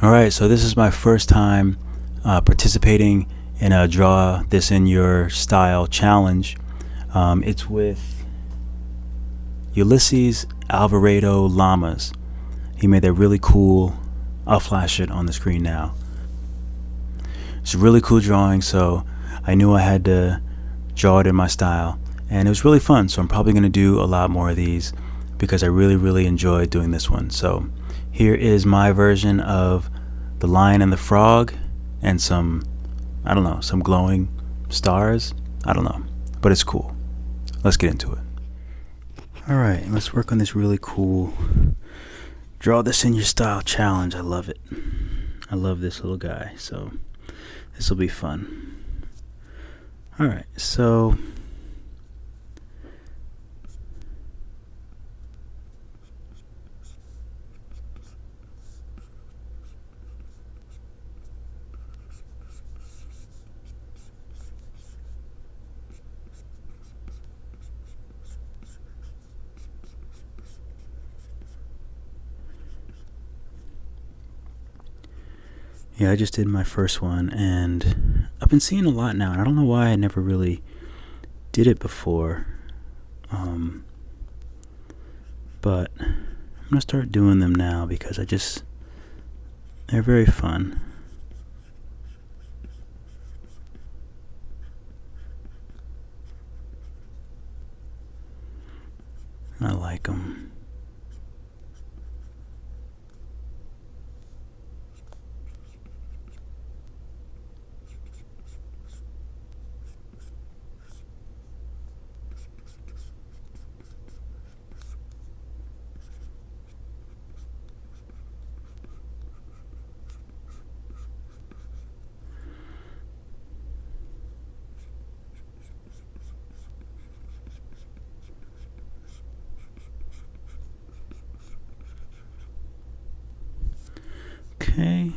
Alright, so this is my first time participating in a Draw This in Your Style challenge. It's with Ulysses Alvarado Lamas. He made that really cool, I'll flash it on the screen now. It's a really cool drawing, so I knew I had to draw it in my style. And it was really fun, so I'm probably going to do a lot more of these because I really enjoyed doing this one. So here is my version of the lion and the frog and some glowing stars. I don't know, but it's cool. Let's get into it. Alright, let's work on this really cool Draw This in Your Style challenge. I love it. I love this little guy, so this will be fun. Alright, so yeah, I just did my first one, and I've been seeing a lot now, and I don't know why I never really did it before. But I'm gonna start doing them now because they're very fun. I like them. Okay.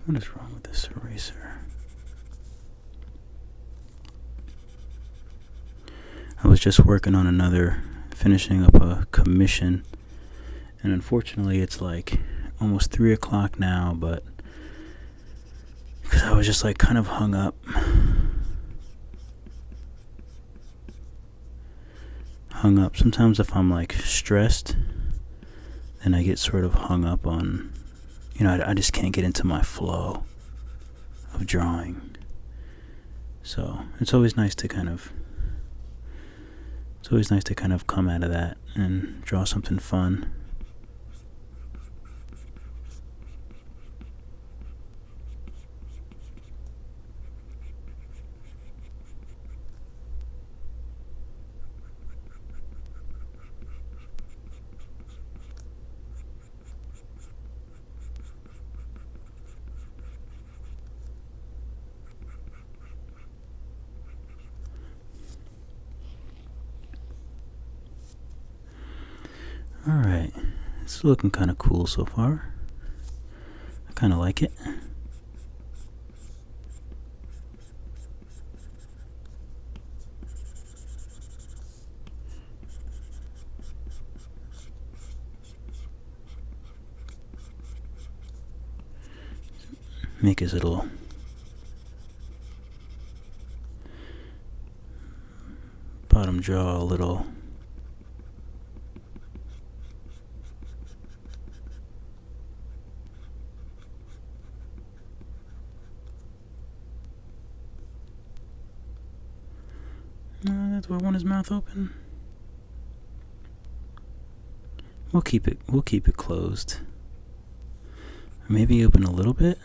What is wrong with this eraser? I was just working on finishing up a commission, and unfortunately it's like almost 3 o'clock now, but because I was just like kind of hung up. Sometimes if I'm like stressed, then I get sort of hung up on, I just can't get into my flow of drawing. So it's always nice to kind of come out of that and draw something fun. Alright, it's looking kind of cool so far. I kind of like it. Make his little bottom jaw a little do I want his mouth open? We'll keep it closed. Or maybe open a little bit.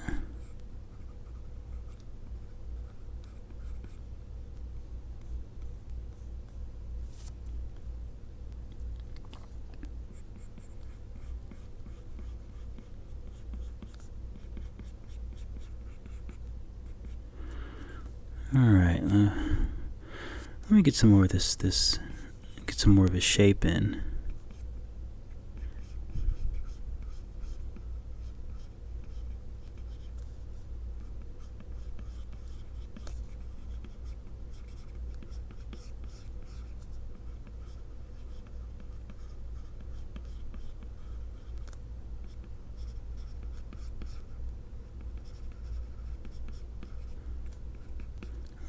Alright, let me get some more of get some more of his shape in.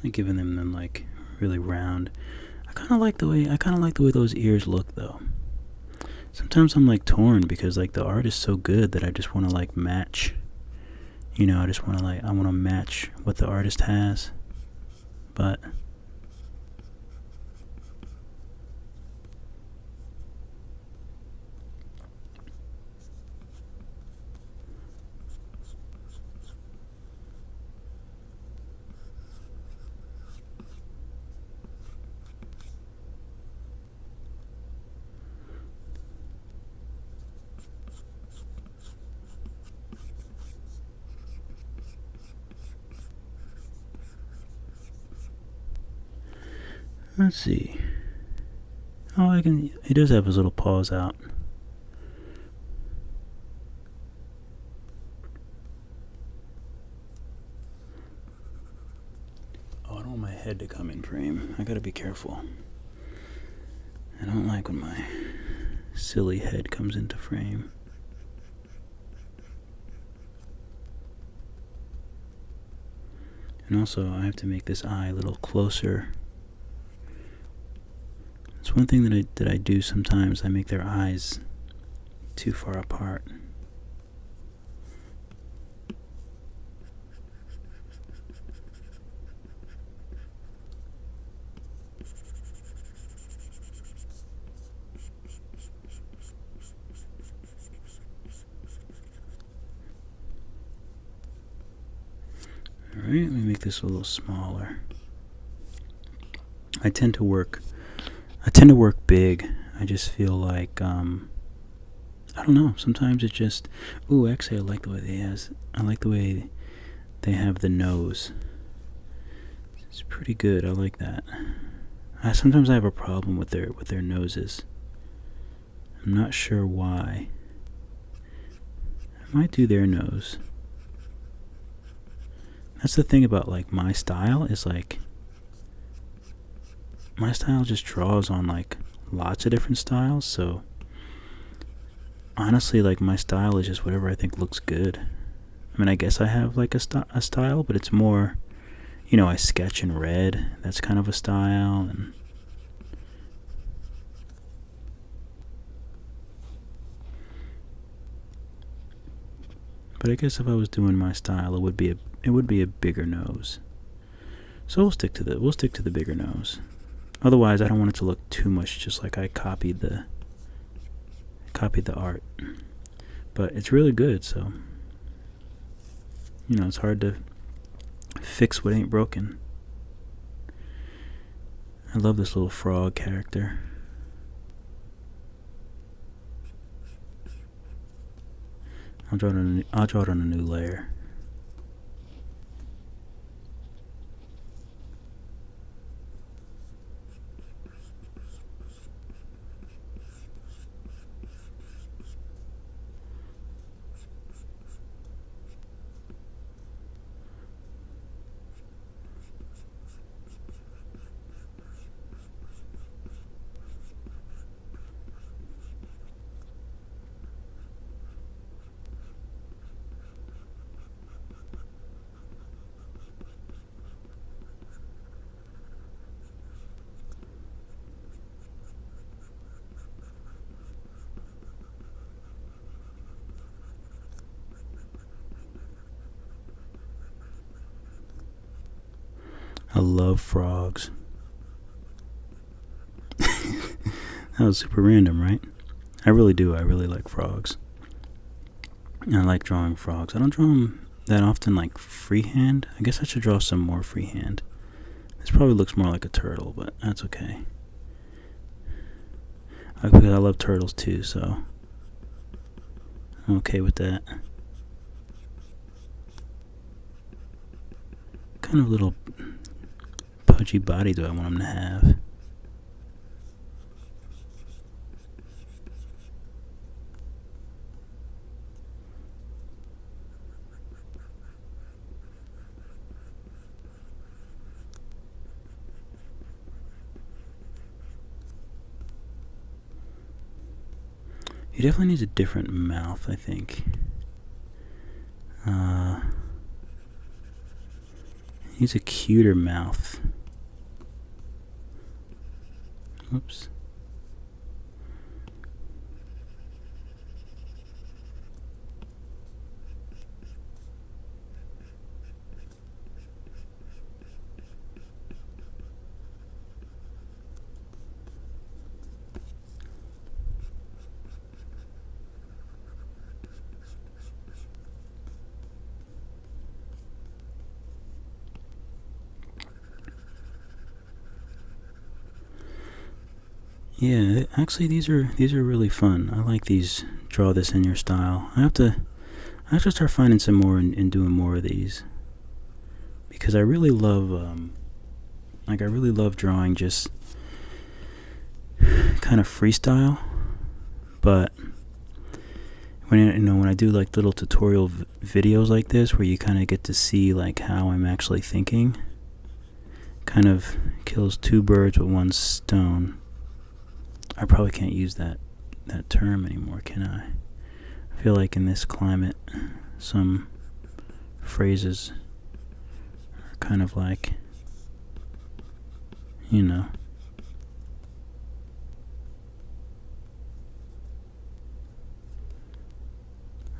like giving them like really round. I kind of like the way those ears look though. Sometimes I'm like torn because like the art is so good that I just want to like match. I want to match what the artist has. But let's see. Oh, he does have his little paws out. Oh, I don't want my head to come in frame. I gotta be careful. I don't like when my silly head comes into frame. And also, I have to make this eye a little closer. It's one thing that I do sometimes. I make their eyes too far apart. Alright, let me make this a little smaller. I tend to work big. I just feel like I don't know, sometimes it just actually I like the way they have the nose. It's pretty good. I like that. Sometimes I have a problem with their noses. I'm not sure why. I might do their nose. That's the thing about like my style is like my style just draws on like lots of different styles, so honestly like my style is just whatever I think looks good. I mean, I guess I have like a style, but it's more, I sketch in red. That's kind of a style. But I guess if I was doing my style, it would be a bigger nose. So we'll stick to the bigger nose. Otherwise, I don't want it to look too much just like I copied the art. But it's really good, so it's hard to fix what ain't broken. I love this little frog character. I'll draw it on a new layer. I love frogs. That was super random, right? I really do. I really like frogs. I like drawing frogs. I don't draw them that often like freehand. I guess I should draw some more freehand. This probably looks more like a turtle, but that's okay. I love turtles too, so I'm okay with that. What kind of little pudgy body do I want him to have? He definitely needs a different mouth, I think. needs a cuter mouth. Oops. Yeah, actually these are really fun. I like these. Draw this in your style. I have to start finding some more and doing more of these, because I really love I really love drawing just kind of freestyle. But when I do like little tutorial videos like this, where you kind of get to see like how I'm actually thinking, kind of kills two birds with one stone. I probably can't use that term anymore, can I? I feel like in this climate, some phrases are kind of like, you know.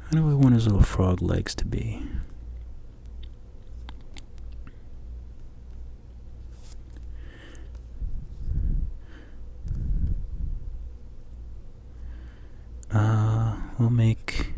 How do I want his little frog legs to be? We'll make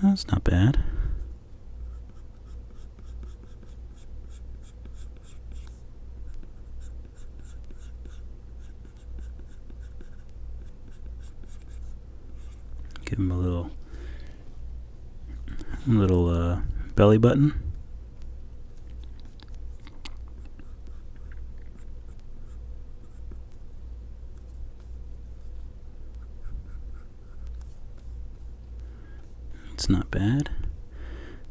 that's not bad. Give him a little belly button. It's not bad,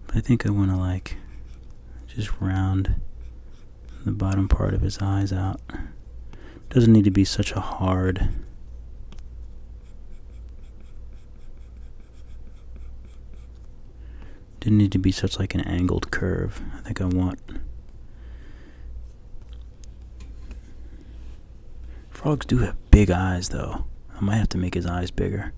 but I think I want to like just round the bottom part of his eyes out. Doesn't need to be such a hard didn't need to be such like an angled curve. I think I want frogs do have big eyes though. I might have to make his eyes bigger.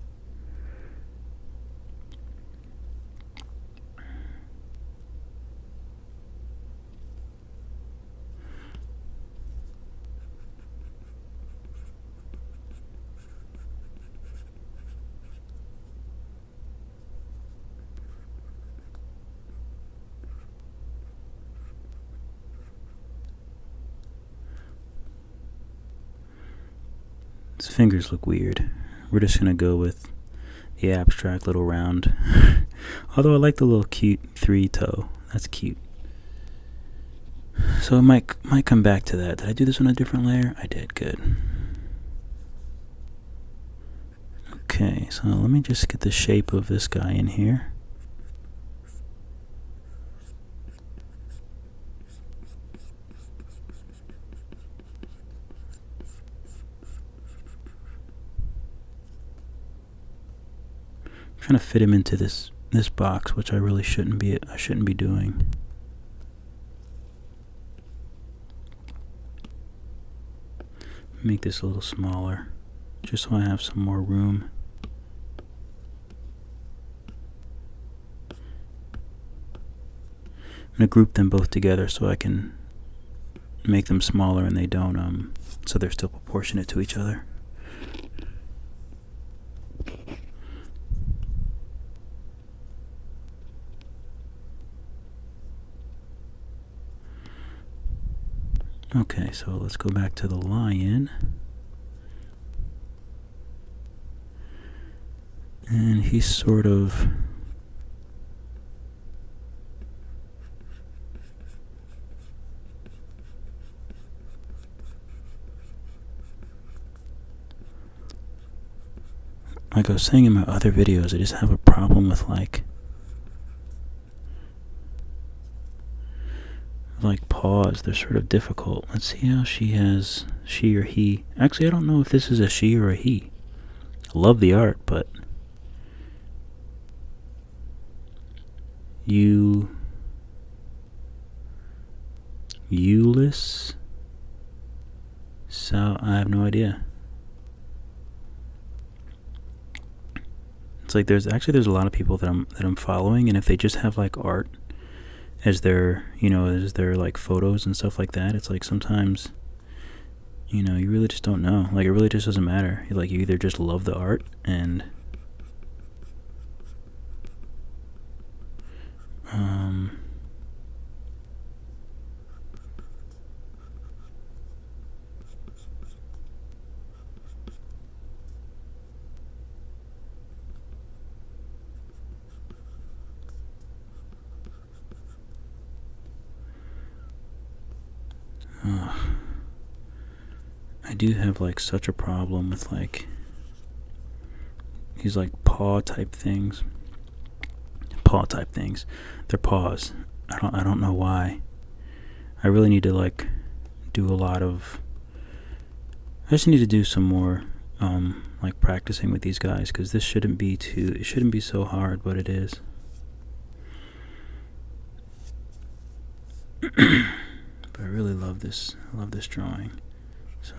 His fingers look weird. We're just gonna go with the abstract little round. Although I like the little cute 3 toe. That's cute. So it might come back to that. Did I do this on a different layer? I did. Good. Okay, so let me just get the shape of this guy in here. Trying to fit him into this box, which I really shouldn't be doing. Make this a little smaller, just so I have some more room. I'm gonna group them both together so I can make them smaller and they don't, so they're still proportionate to each other. Okay, so let's go back to the lion. And he's sort of... like I was saying in my other videos, I just have a problem with like paws. They're sort of difficult. Let's see how she or he. Actually, I don't know if this is a she or a he. I love the art, but Eulis. So I have no idea. It's like there's a lot of people that I'm following, and if they just have like art as their like photos and stuff like that, it's like sometimes you really just don't know. Like it really just doesn't matter. Like you either just love the art and I do have like such a problem with like these like paw type things. They're paws. I don't know why. I really need to like do a lot of... I just need to do some more like practicing with these guys, because this shouldn't be so hard, but it is. But I really love this. I love this drawing. So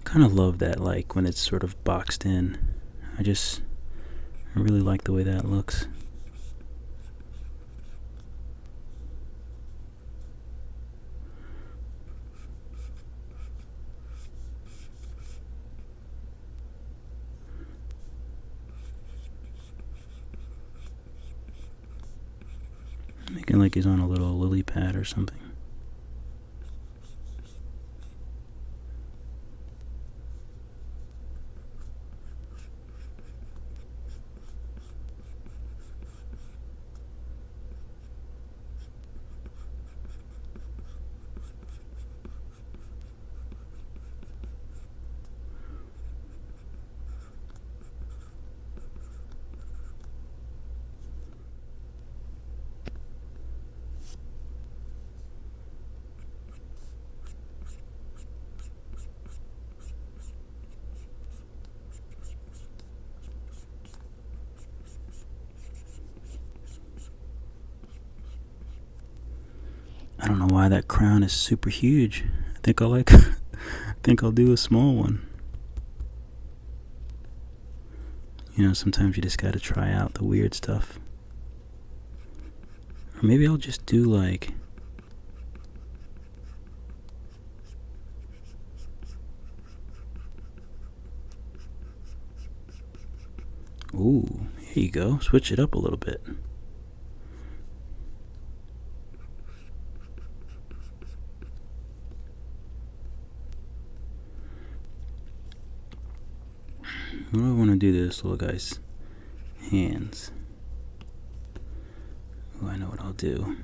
kind of love that, like when it's sort of boxed in. I really like the way that looks. Making like he's on a little lily pad or something. I don't know why that crown is super huge. I think I'll do a small one. Sometimes you just gotta try out the weird stuff. Or maybe I'll just do like... Ooh, here you go. Switch it up a little bit. What do I want to do to this little guy's hands? Oh, I know what I'll do.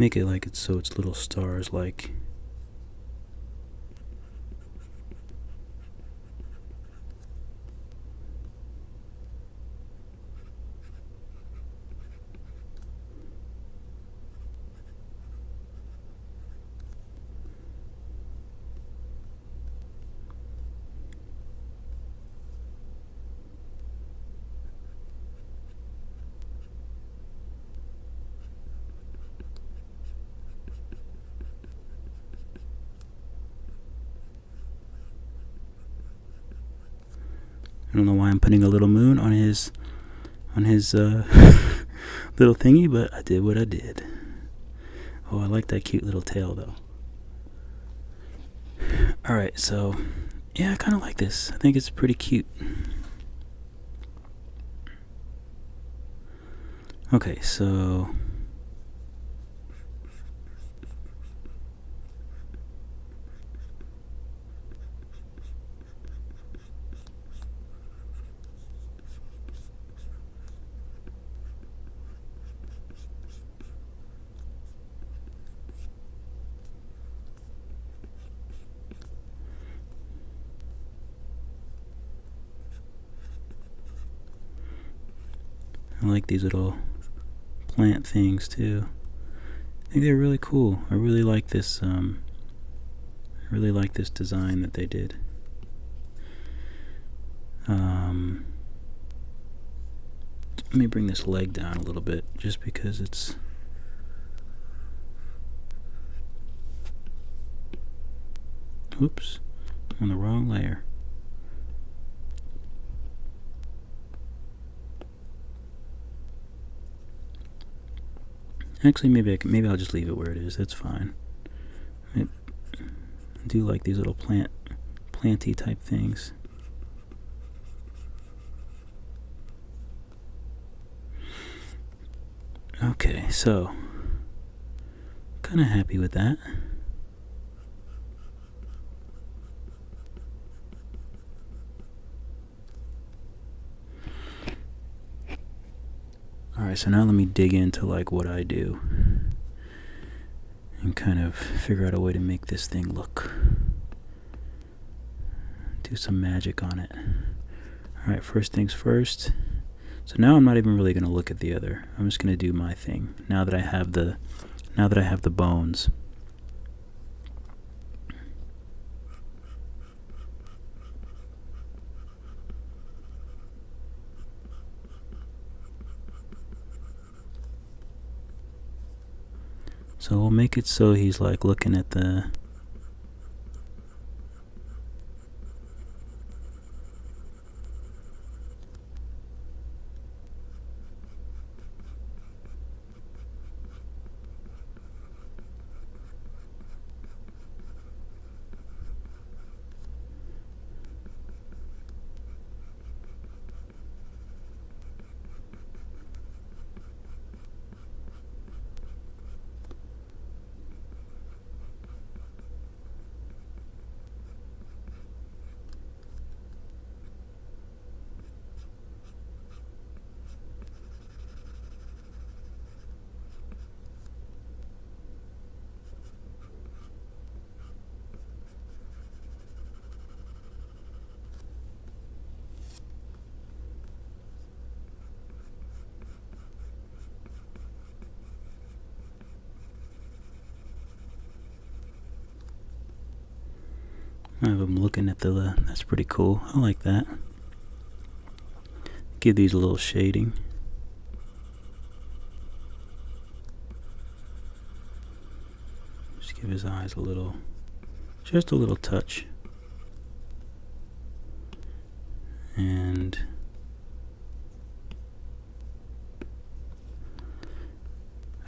Make it like it's so it's little stars like. I don't know why I'm putting a little moon on his little thingy, but I did what I did. Oh, I like that cute little tail though. Alright, so yeah, I kind of like this. I think it's pretty cute. Okay, so I like these little plant things too. I think they're really cool. I really like this. I really like this design that they did. Let me bring this leg down a little bit, just because it's. Oops, on the wrong layer. Actually, maybe I'll just leave it where it is. That's fine. I do like these little planty type things. Okay, so kind of happy with that. Alright, so now let me dig into like what I do and kind of figure out a way to make this thing look. Do some magic on it. Alright, first things first. So now I'm not even really going to look at the other. I'm just going to do my thing now that I have the bones. So we'll make it so he's like looking at the. I have him looking at the. That's pretty cool. I like that. Give these a little shading. Just give his eyes just a little touch. And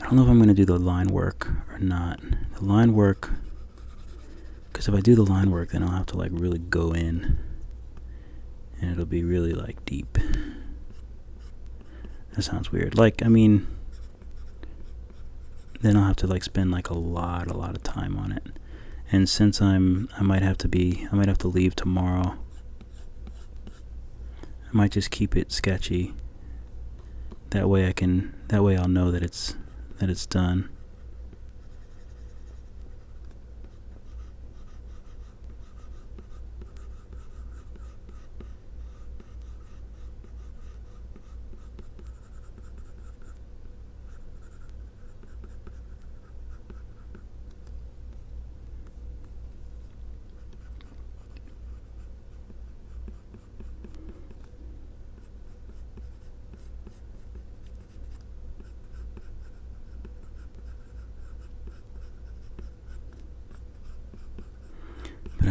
I don't know if I'm going to do the line work or not. The line work, because if I do the line work, then I'll have to like really go in, and it'll be really like deep. That sounds weird. Like, I mean, then I'll have to like spend like a lot of time on it. And since I might have to leave tomorrow, I might just keep it sketchy. That way I'll know that it's done.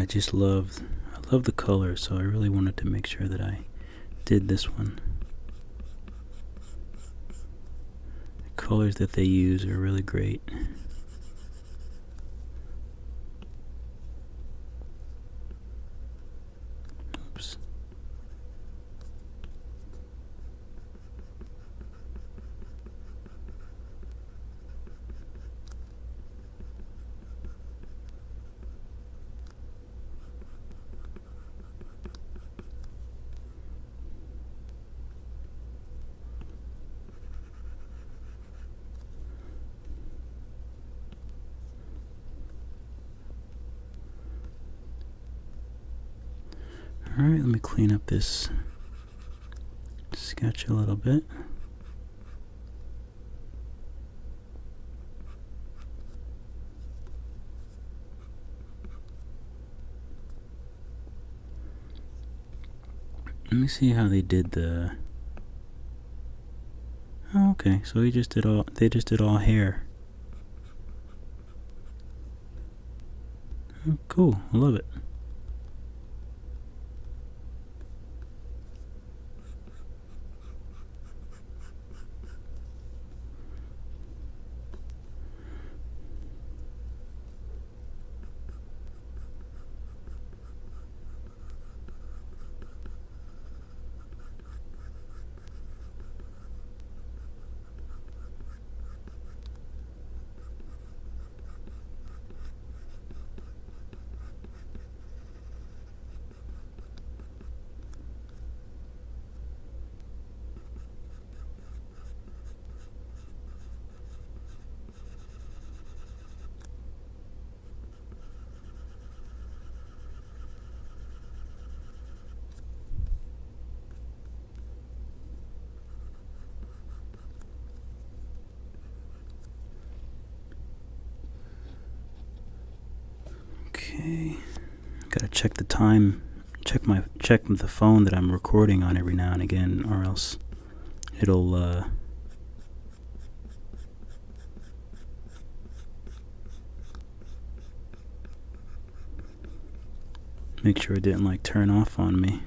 I love the color, so I really wanted to make sure that I did this one. The colors that they use are really great. Oops. Alright, let me clean up this sketch a little bit. Let me see how they did the... Oh, okay, so they just did all hair. Oh, cool, I love it. Okay, gotta check the time, check the phone that I'm recording on every now and again, or else it'll make sure it didn't like turn off on me.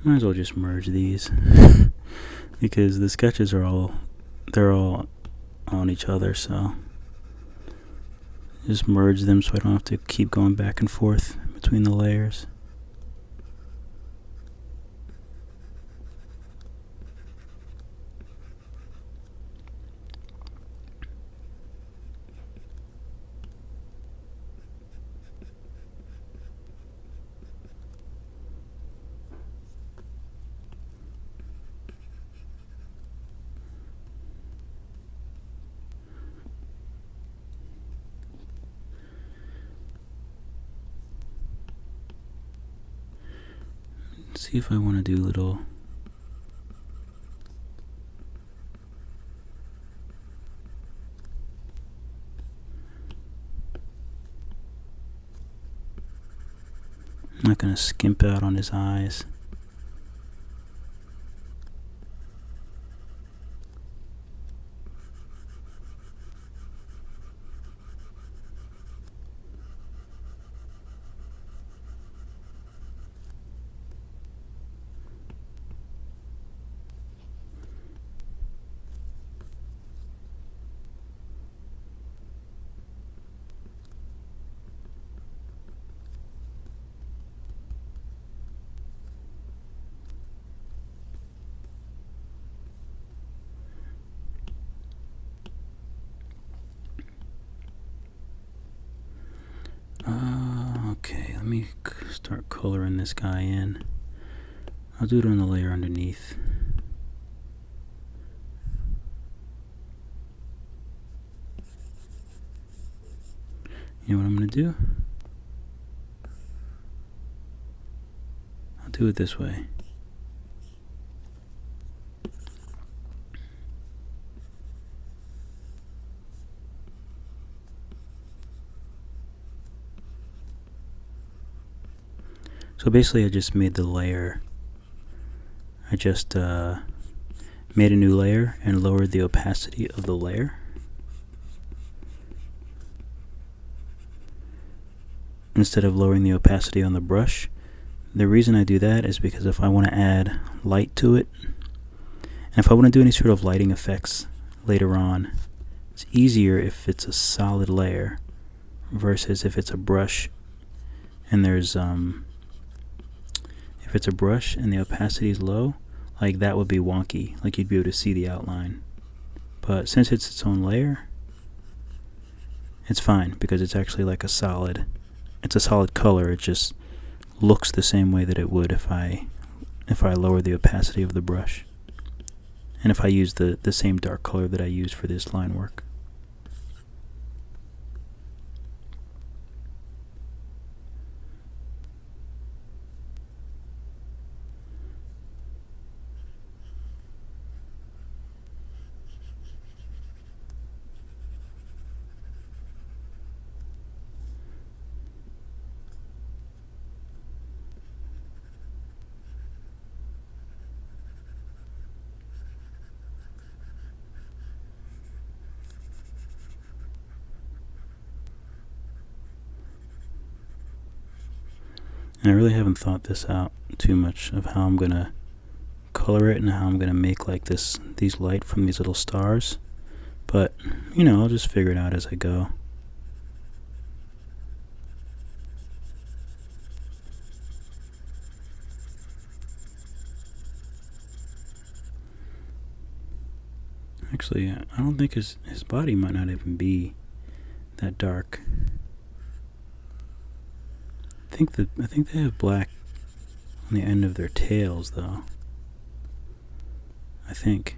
Might as well just merge these because the sketches are all on each other, so just merge them so I don't have to keep going back and forth between the layers. See if I want to do little I'm not going to skimp out on his eyes. Okay, let me start coloring this guy in. I'll do it on the layer underneath. You know what I'm going to do? I'll do it this way. So basically I just made the layer, I just made a new layer and lowered the opacity of the layer. Instead of lowering the opacity on the brush. The reason I do that is because if I want to add light to it, and if I want to do any sort of lighting effects later on, it's easier if it's a solid layer versus if it's a brush and there's if it's a brush and the opacity is low, like that would be wonky, like you'd be able to see the outline. But since it's its own layer, it's fine because it's actually like a solid color. It just looks the same way that it would if I lower the opacity of the brush, and if I use the same dark color that I used for this line work. And I really haven't thought this out too much of how I'm gonna color it and how I'm gonna make like these light from these little stars, but you know, I'll just figure it out as I go. Actually, I don't think his body might not even be that dark. I think they have black on the end of their tails, though. I think.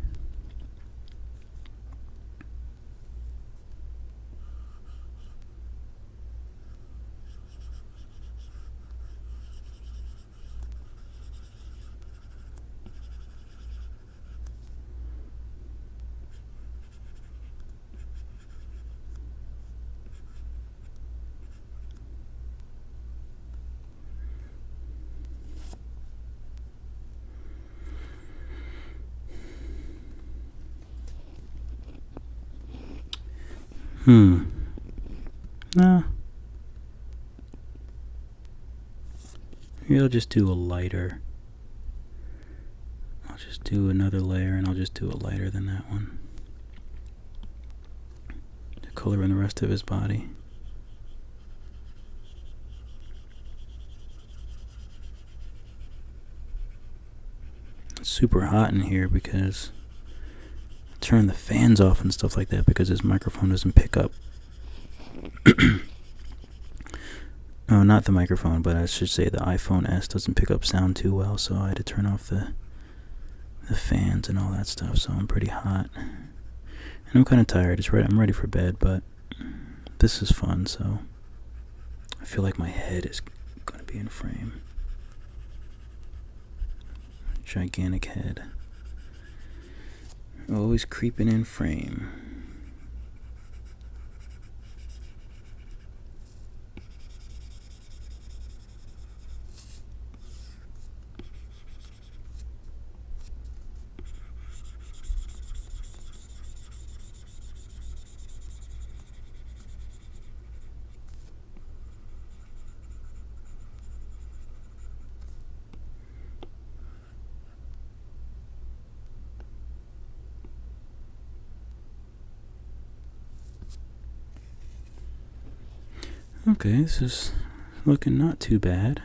No. Maybe I'll just do a lighter. I'll just do another layer and I'll just do a lighter than that one to color in the rest of his body. It's super hot in here because I turn the fans off and stuff like that because his microphone doesn't pick up. No, not the microphone, but I should say the iPhone S doesn't pick up sound too well, so I had to turn off the fans and all that stuff, so I'm pretty hot. And I'm kind of tired. I'm ready for bed, but this is fun, so I feel like my head is going to be in frame. Gigantic head. Always creeping in frame. Okay, this is looking not too bad.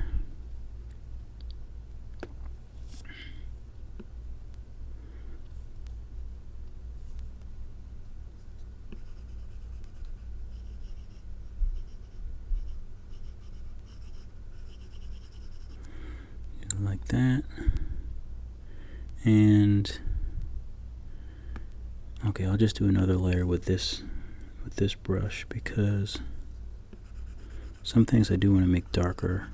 Like that. And okay, I'll just do another layer with this brush because some things I do want to make darker,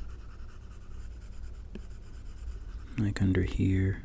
like under here.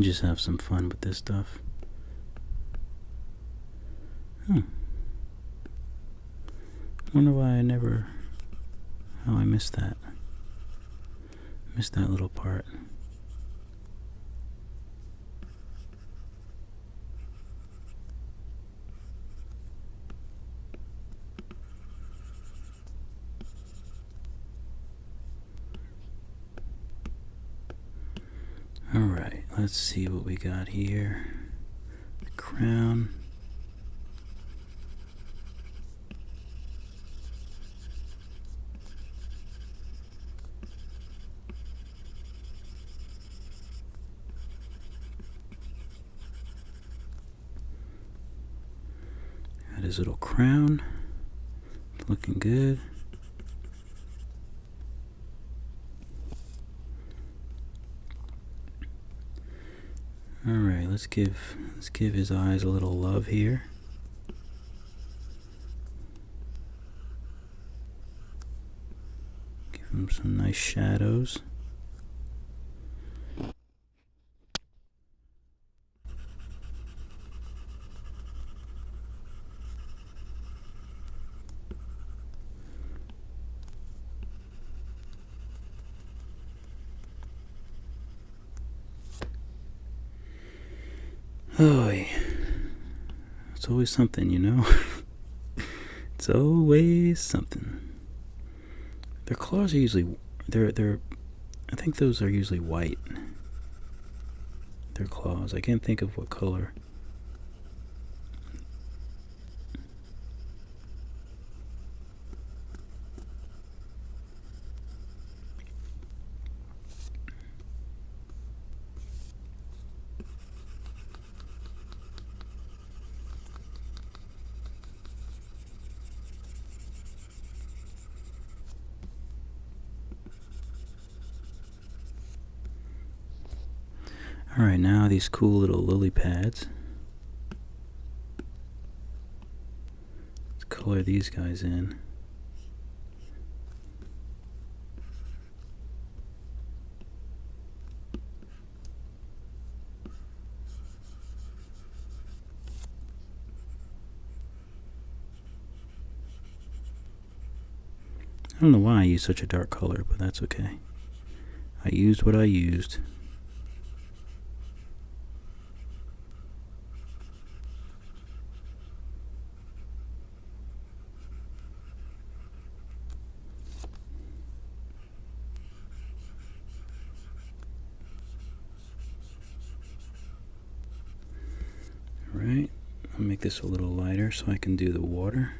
Just have some fun with this stuff. Wonder why I missed that. Missed that little part. Alright, let's see what we got here. The crown. Got his little crown. Looking good. Alright, let's give his eyes a little love here. Give him some nice shadows. Oh, it's always something, you know. It's always something. Their claws are usually I think those are usually white. Their claws. I can't think of what color. Alright, now these cool little lily pads. Let's color these guys in. I don't know why I used such a dark color, but that's okay. I used what I used. Alright, I'll make this a little lighter so I can do the water.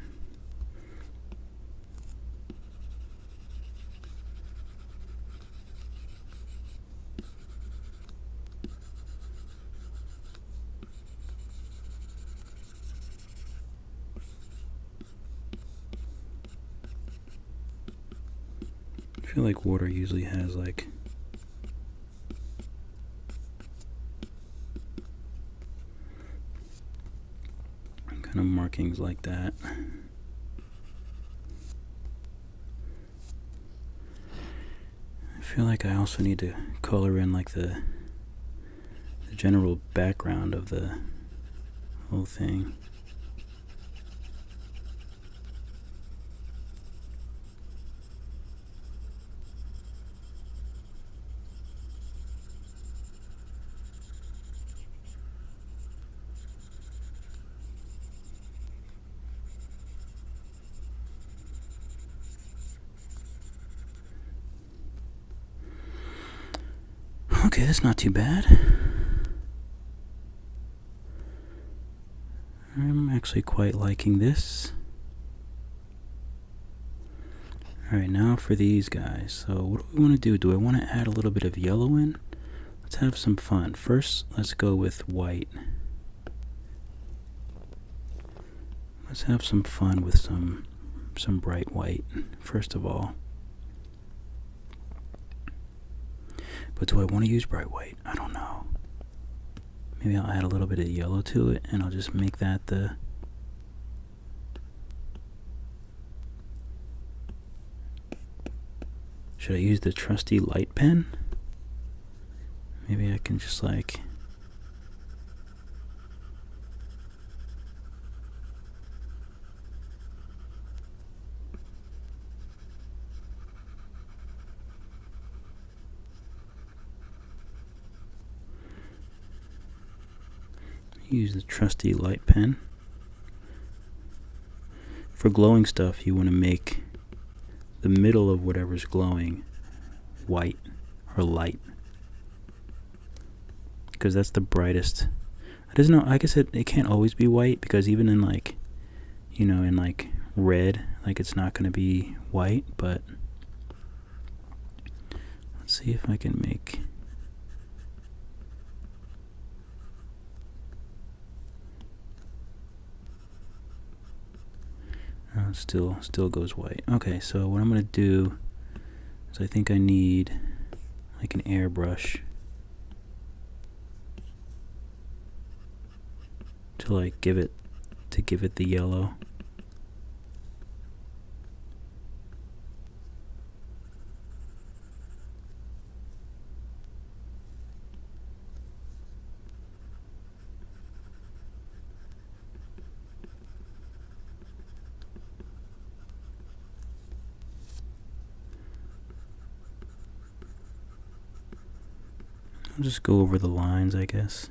I feel like water usually has like kind of markings like that. I feel like I also need to color in like the general background of the whole thing. Okay, that's not too bad. I'm actually quite liking this. Alright, now for these guys. So what do we want to do? Do I want to add a little bit of yellow in? Let's have some fun. First, let's go with white. Let's have some fun with some bright white, first of all. But do I want to use bright white? I don't know. Maybe I'll add a little bit of yellow to it, and I'll just make that the... Should I use the trusty light pen? Maybe I can just like use the trusty light pen. For glowing stuff, you want to make the middle of whatever's glowing white or light, because that's the brightest. I don't know, I guess it can't always be white, because even in like, you know, in like red, like it's not going to be white. But let's see if I can make, still goes white. Okay, so what I'm going to do is I think I need like an airbrush to like give it the yellow. I'll just go over the lines, I guess.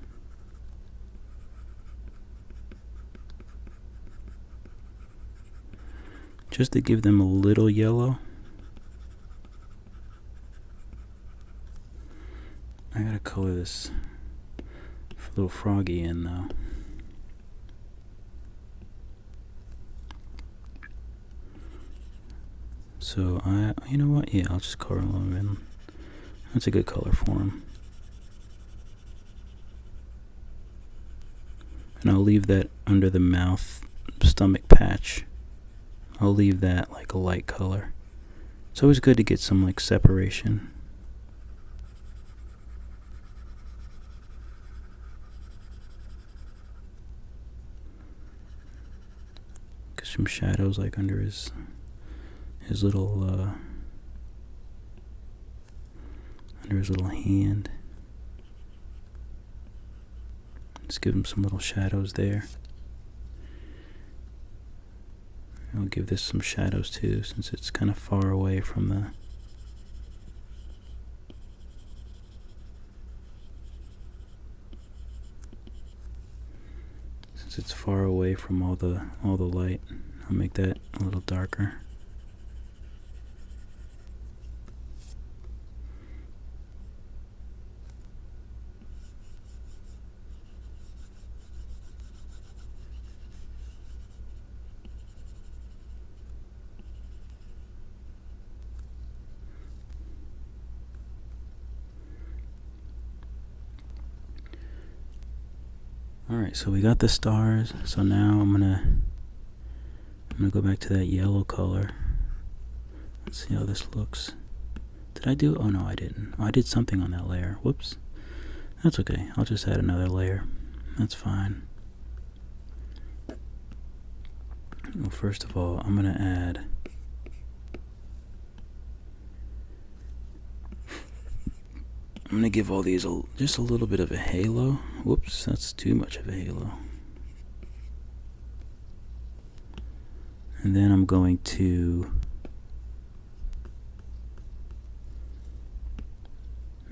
Just to give them a little yellow. I gotta color this little froggy in though. So you know what? Yeah, I'll just color him in. That's a good color for him. And I'll leave that under the mouth, stomach patch. I'll leave that like a light color. It's always good to get some like separation. Get some shadows like under his little under his little hand. Just give him some little shadows there. I'll give this some shadows too, since it's kind of far away from the all the light. I'll make that a little darker. Alright, so we got the stars. So now I'm gonna go back to that yellow color. Let's see how this looks. Did I do? Oh no, I didn't. Oh, I did something on that layer. Whoops. That's okay. I'll just add another layer. That's fine. Well, first of all, I'm gonna add I'm going to give all these just a little bit of a halo. Whoops, that's too much of a halo. And then I'm going to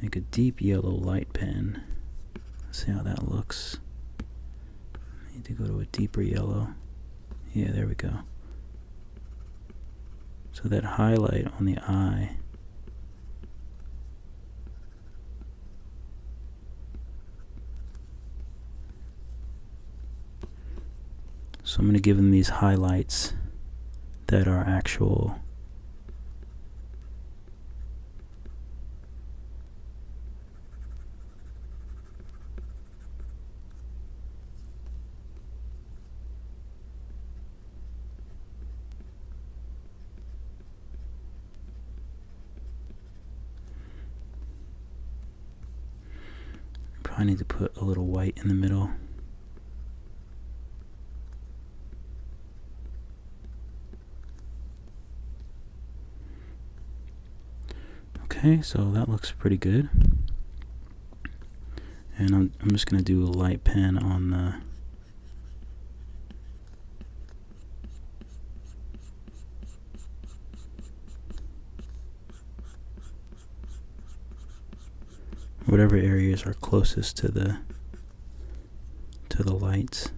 make a deep yellow light pen. Let's see how that looks. I need to go to a deeper yellow. Yeah, there we go. So that highlight on the eye, so I'm going to give them these highlights that are actual probably need to put a little white in the middle. Okay, so that looks pretty good. And I'm just going to do a light pen on the whatever areas are closest to the lights.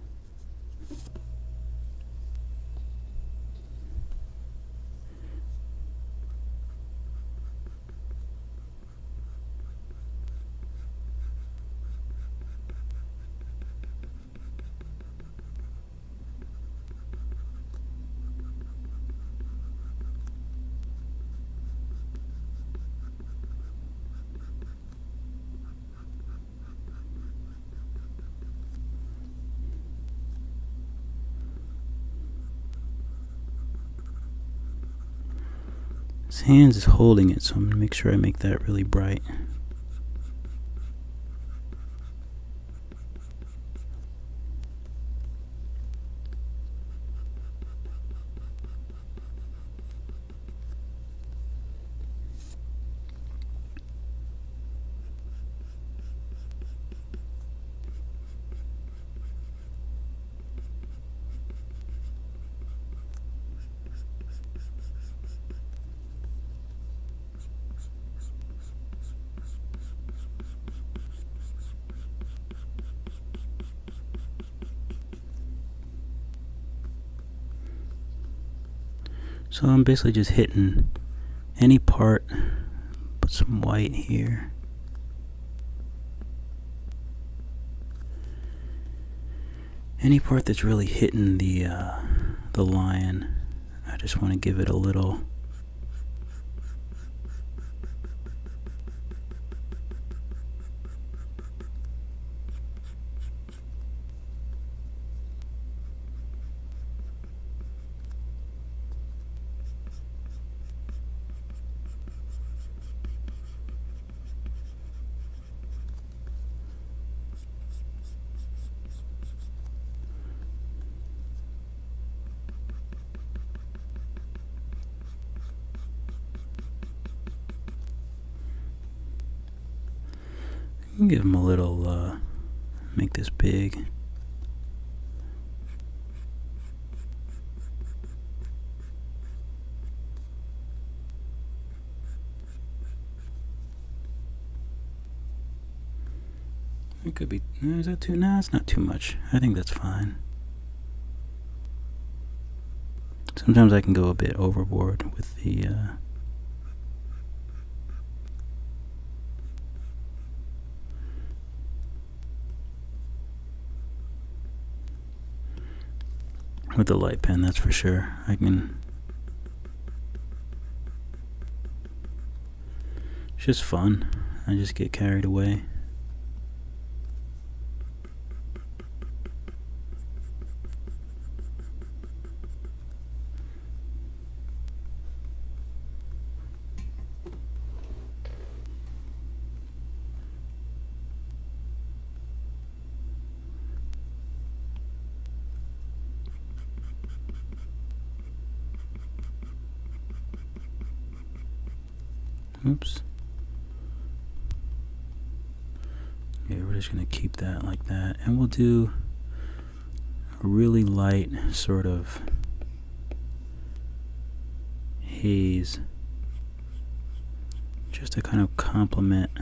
His hands is holding it, so I'm going to make sure I make that really bright. So I'm basically just hitting any part, put some white here. Any part that's really hitting the lion, I just want to give it a little give him a little, make this big. It could be, is that too, no, it's not too much. I think that's fine. Sometimes I can go a bit overboard with the, with the light pen, that's for sure. I can. It's just fun. I just get carried away. Oops. Yeah, we're just going to keep that like that. And we'll do a really light sort of haze just to kind of complement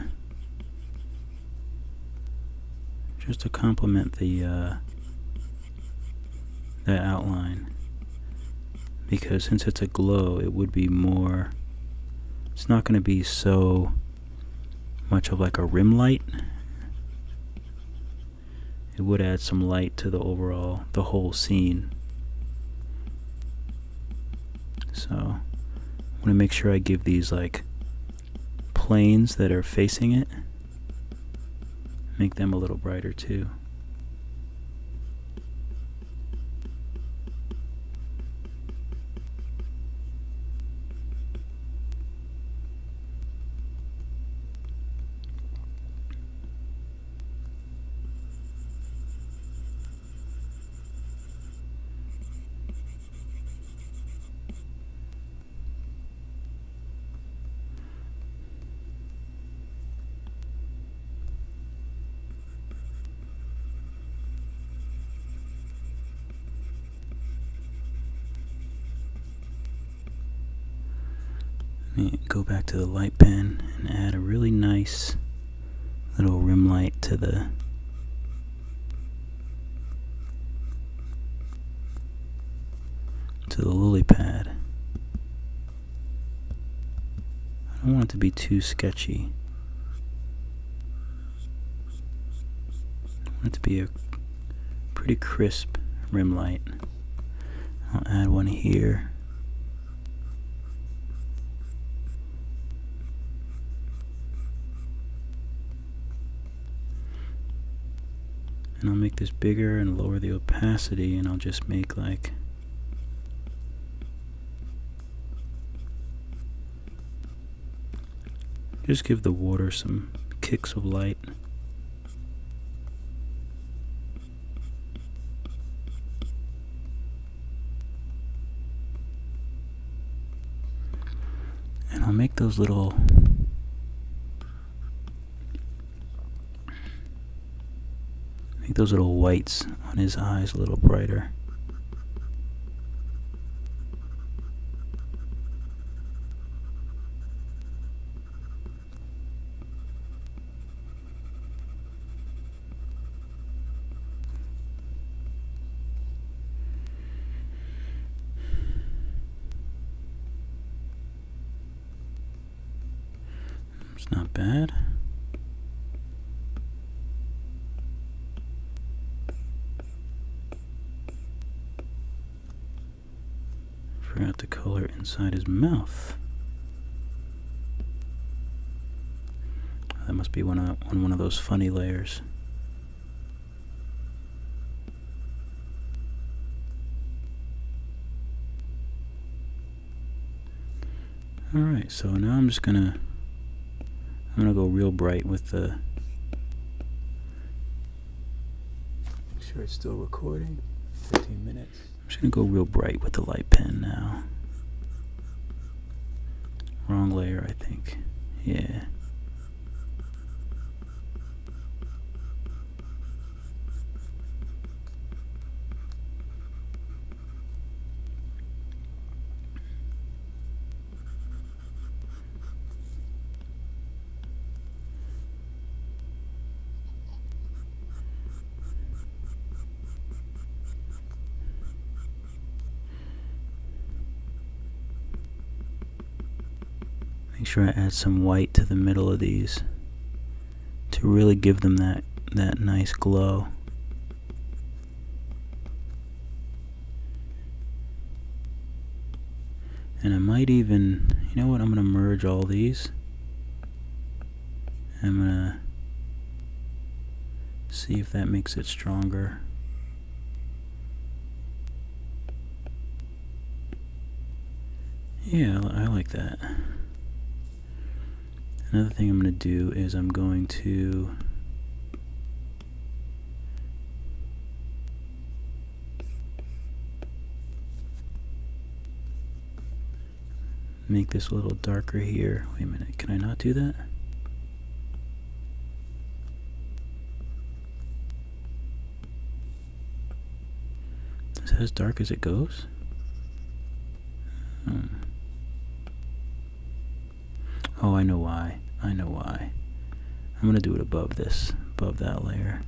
the that outline, because since it's a glow, it would be more, it's not going to be so much of like a rim light. It would add some light to the whole scene. So I want to make sure I give these like planes that are facing it, make them a little brighter too. Go back to the light pen and add a really nice little rim light to the to the lily pad. I don't want it to be too sketchy. I want it to be a pretty crisp rim light. I'll add one here. And I'll make this bigger and lower the opacity, and I'll just make like just give the water some kicks of light. And I'll make those little whites on his eyes a little brighter. It's not bad. Forgot to color inside his mouth. That must be on one of those funny layers. Alright, so now I'm gonna go real bright with the... Make sure it's still recording. 15 minutes. I'm just gonna go real bright with the light pen now. Wrong layer, I think. Yeah. Make sure I add some white to the middle of these to really give them that nice glow. And I might even, you know what, I'm going to merge all these. I'm going to see if that makes it stronger. Yeah, I like that. Another thing I'm going to do is I'm going to make this a little darker here. Wait a minute, can I not do that? Is that as dark as it goes? Oh, I know why. I'm going to do it above that layer.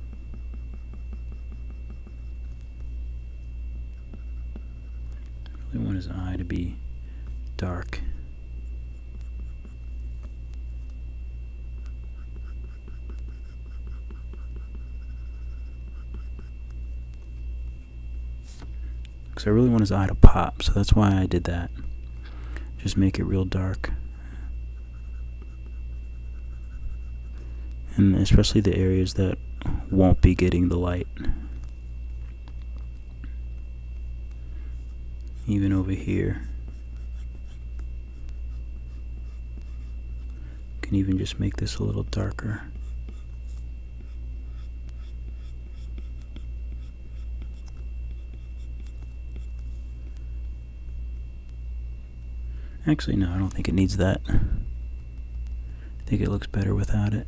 I really want his eye to be dark. Because I really want his eye to pop, so that's why I did that. Just make it real dark. And especially the areas that won't be getting the light. Even over here. You can even just make this a little darker. Actually, no, I don't think it needs that. I think it looks better without it.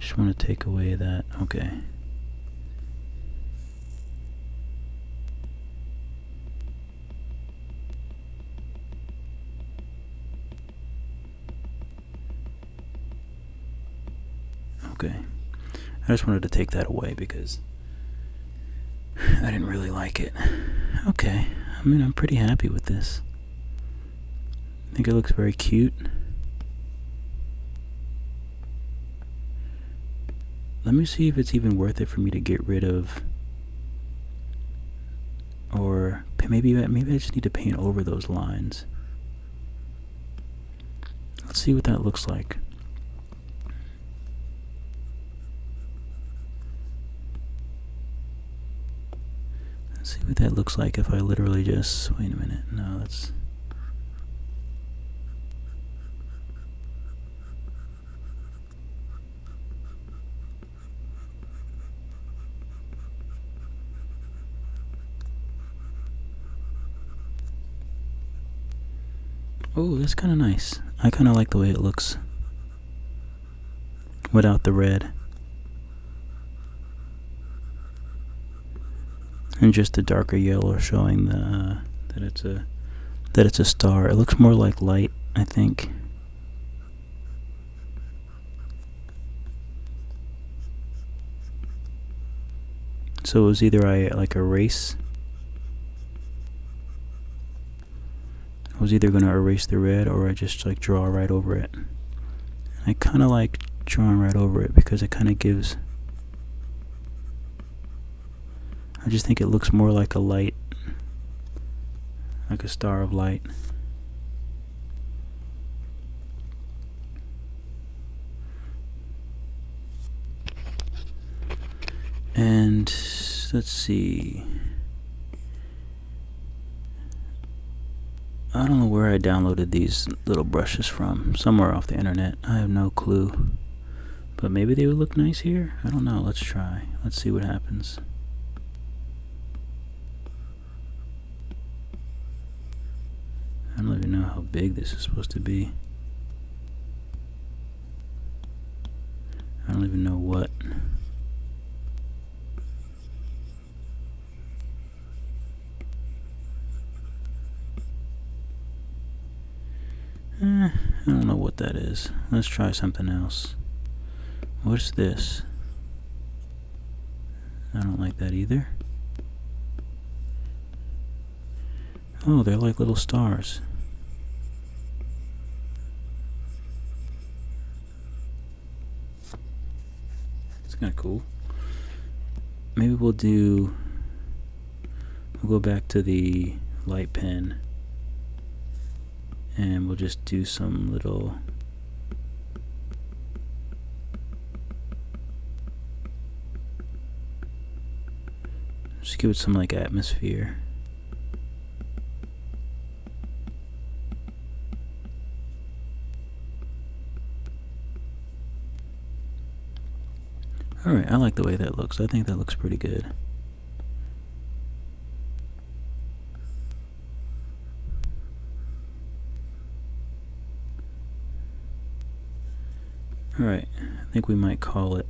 Just want to take away that. Okay. Okay. I just wanted to take that away because I didn't really like it. Okay. I mean, I'm pretty happy with this. I think it looks very cute. Let me see if it's even worth it for me to get rid of, or maybe I just need to paint over those lines. Let's see what that looks like. Let's see what that looks like if I literally just, wait a minute, no, that's, oh, that's kind of nice. I kind of like the way it looks without the red. And just the darker yellow showing the that it's a star. It looks more like light, I think. So it was either I like erase. I was either gonna erase the red or I just like draw right over it. I kind of like drawing right over it because it kind of gives. I just think it looks more like a light, like a star of light. And let's see. I don't know where I downloaded these little brushes from. Somewhere off the internet. I have no clue. But maybe they would look nice here? I don't know. Let's try. Let's see what happens. I don't even know how big this is supposed to be. I don't even know what. I don't know what that is. Let's try something else. What's this? I don't like that either. Oh, they're like little stars. It's kind of cool. Maybe we'll go back to the light pen and we'll just do some little just give it some like atmosphere. Alright, I like the way that looks. I think that looks pretty good. Alright, I think we might call it.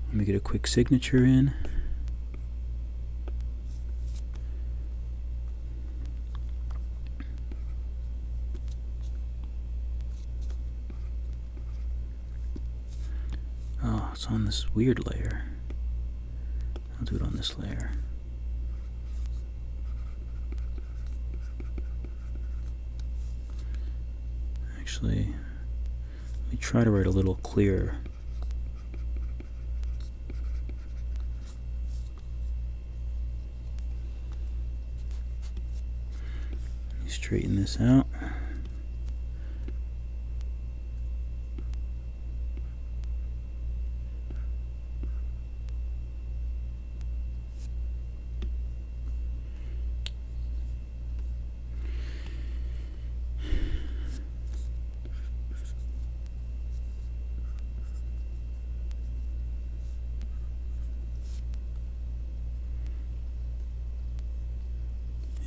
Let me get a quick signature in. Oh, it's on this weird layer. I'll do it on this layer. Actually, let me try to write a little clearer. Let me straighten this out.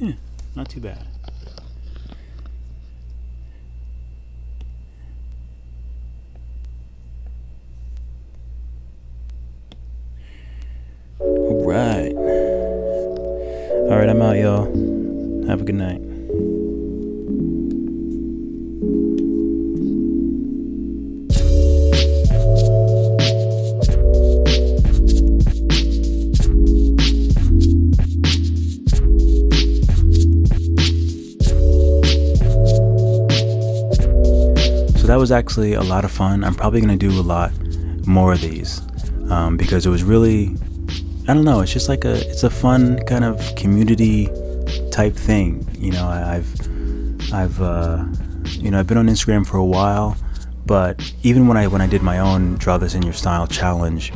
Yeah, not too bad. Alright. Alright, I'm out, y'all. Have a good night. that was actually a lot of fun. I'm probably going to do a lot more of these because it was really, I don't know, it's just like it's a fun kind of community type thing. I've been on Instagram for a while, but even when I did my own Draw This in Your Style challenge,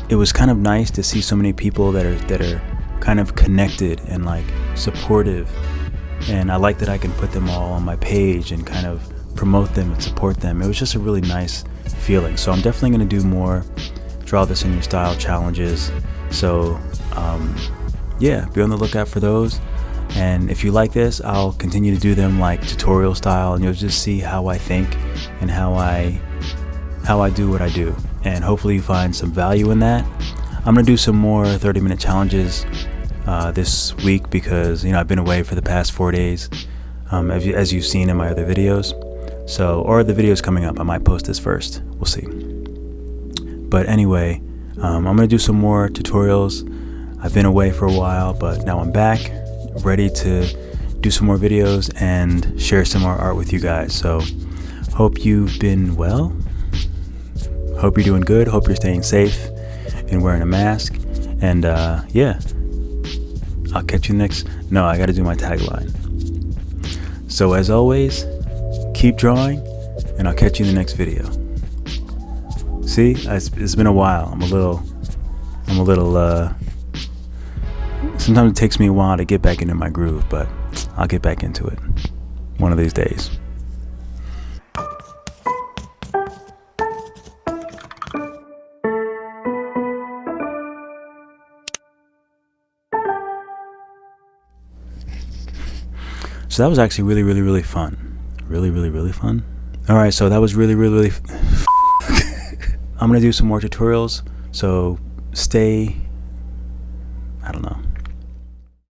it was kind of nice to see so many people that are kind of connected and like supportive, and I like that I can put them all on my page and kind of promote them and support them. It was just a really nice feeling. So I'm definitely going to do more Draw This in Your Style challenges. So yeah, be on the lookout for those. And if you like this, I'll continue to do them like tutorial style, and you'll just see how I think and how I do what I do. And hopefully you find some value in that. I'm going to do some more 30-minute challenges this week because, I've been away for the past 4 days, as you've seen in my other videos. So, or the videos coming up, I might post this first. We'll see. But anyway, I'm going to do some more tutorials. I've been away for a while, but now I'm back, ready to do some more videos and share some more art with you guys. So, hope you've been well. Hope you're doing good. Hope you're staying safe and wearing a mask. And yeah, I'll catch you next. No, I got to do my tagline. So as always, keep drawing, and I'll catch you in the next video. See, it's been a while. I'm a little. Sometimes it takes me a while to get back into my groove, but I'll get back into it one of these days. So that was actually really fun. Really fun. Alright, so that was really I'm gonna do some more tutorials, so stay, I don't know.